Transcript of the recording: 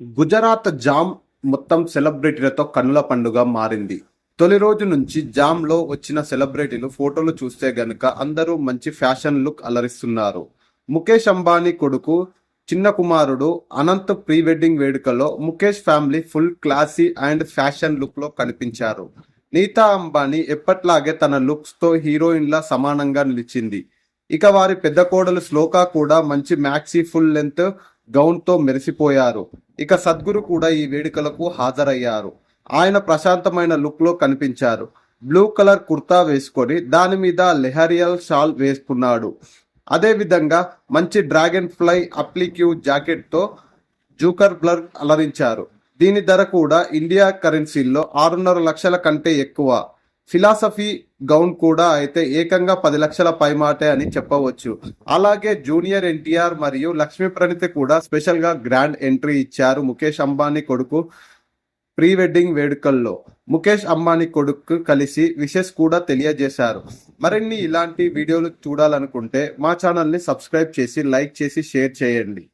Gujarat jam మొత్తం సెలబ్రిటీలతో కన్నుల పండుగ మారింది. తొలి రోజు నుంచి జామ్ లో వచ్చిన సెలబ్రిటీలు ఫోటోలు చూస్తే గనుక అందరూ మంచి ఫ్యాషన్ లుక్ అలరిస్తున్నారు. ముఖేష్ అంబానీ కొడుకు చిన్న కుమారుడు అనంత్ ప్రీ వెడ్డింగ్ వేడుకలో Mukesh family full classy and fashion look లో కనిపించారు. నీతా అంబానీ ఎప్పట్లాగే తన లుక్స్ తో హీరోయిన్ల సమానంగా నిలిచింది. ఇక వారి పెద్ద కోడలు శ్లోక కూడా మంచి మ్యాక్సీ ఫుల్ లెంత్ గౌన్ తో మెరిసిపోయారు. ఇక సద్గురు కూడా ఈ వేడుకలకు హాజరయ్యారు. ఆయన ప్రశాంతమైన లుక్ లో కనిపించారు. బ్లూ కలర్ కుర్తా వేసుకొని దాని మీద లెహరియల్ షాల్ వేసుకున్నాడు. అదే విధంగా మంచి డ్రాగన్ ఫ్లై అప్లిక్యూ జాకెట్ తో జూకర్ బ్లర్ అలరించారు. దీని ధర కూడా ఇండియా కరెన్సీల్లో 6.5 లక్షల కంటే ఎక్కువ. ఫిలాసఫీ గౌన్ కూడా అయితే ఏకంగా 10 లక్షల పైమాటే అని చెప్పవచ్చు. అలాగే జూనియర్ ఎన్టీఆర్ మరియు లక్ష్మీ ప్రణితి కూడా స్పెషల్ గా గ్రాండ్ ఎంట్రీ ఇచ్చారు ముఖేష్ అంబానీ కొడుకు ప్రీ వెడ్డింగ్ వేడుకల్లో. ముఖేష్ అంబానీ కొడుకు కలిసి విషెస్ కూడా తెలియజేశారు. మరిన్ని ఇలాంటి వీడియోలు చూడాలనుకుంటే మా ఛానల్ని సబ్స్క్రైబ్ చేసి లైక్ చేసి షేర్ చేయండి.